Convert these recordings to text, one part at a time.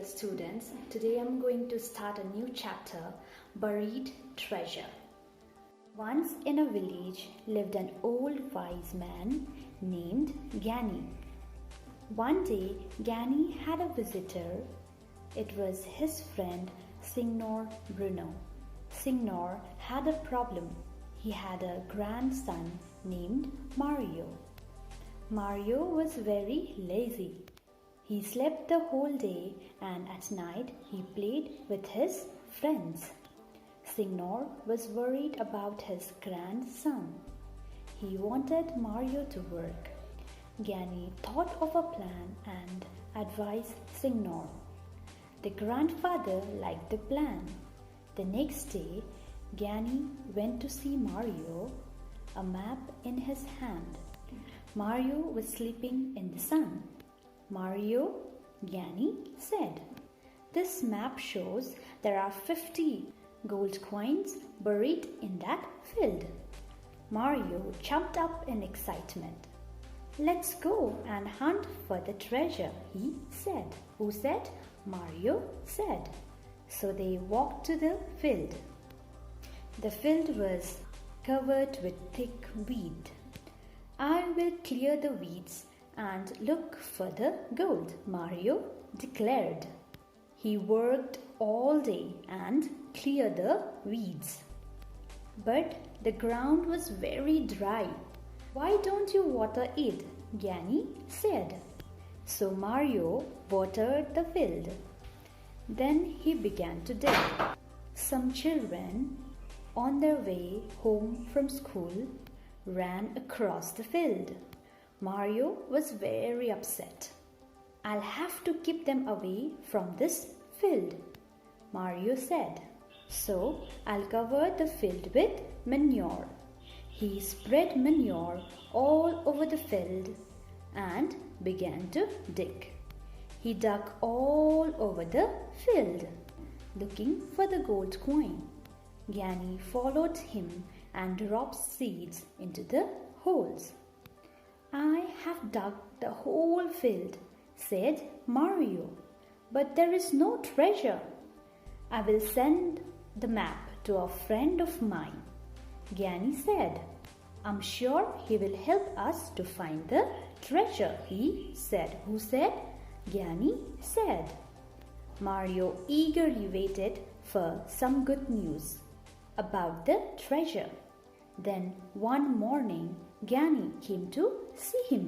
dear students. Today I'm going to start a new chapter, Buried Treasure. Once in a village lived an old wise man named Gani. One day, Gani had a visitor. It was his friend Signor Bruno. Signor had a problem. He had a grandson named Mario. Mario was very lazy. He slept the whole day and at night he played with his friends. Signor was worried about his grandson. He wanted Mario to work. Gani thought of a plan and advised Signor. The grandfather liked the plan. The next day, Gani went to see Mario, a map in his hand. Mario was sleeping in the sun. Mario, Gani said, "This map shows there are 50 gold coins buried in that field." Mario jumped up in excitement. "Let's go and hunt for the treasure," he said. Who said? Mario said. So they walked to the field. The field was covered with thick weed. "I will clear the weeds and look for the gold," Mario declared. He worked all day and cleared the weeds. But the ground was very dry. "Why don't you water it?" Gani said. So Mario watered the field. Then he began to dig. Some children, on their way home from school, ran across the field. Mario was very upset. "I'll have to keep them away from this field," Mario said. "So I'll cover the field with manure." He spread manure all over the field and began to dig. He dug all over the field, looking for the gold coin. Gani followed him and dropped seeds into the holes. "I have dug the whole field," said Mario, "but there is no treasure. I will send the map to a friend of mine." Gani said, "I'm sure he will help us to find the treasure," he said. Who said? Gani said. Mario eagerly waited for some good news about the treasure. Then one morning, Gani came to see him.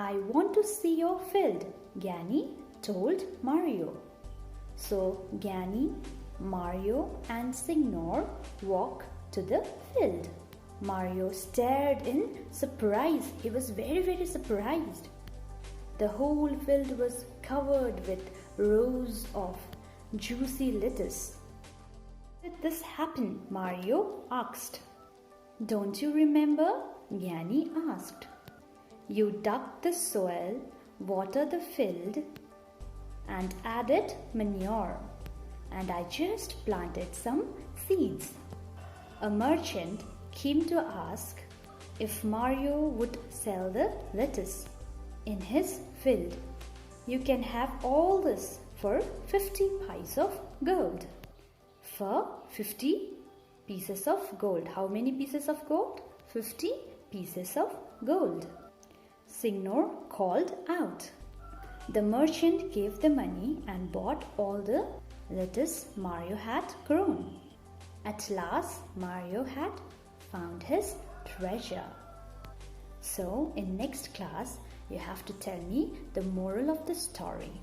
"I want to see your field," Gani told Mario. So Gani, Mario and Signor walked to the field. Mario stared in surprise. He was very surprised. The whole field was covered with rows of juicy lettuce. "How did this happen?" Mario asked. "Don't you remember?" Gani asked. "You dug the soil, watered the field, and added manure, and I just planted some seeds." A merchant came to ask if Mario would sell the lettuce in his field. "You can have all this for 50 pies of gold." For 50 pieces of gold. How many pieces of gold? 50 pieces of gold. Signor called out. The merchant gave the money and bought all the lettuce Mario had grown. At last, Mario had found his treasure. So, in next class, you have to tell me the moral of the story.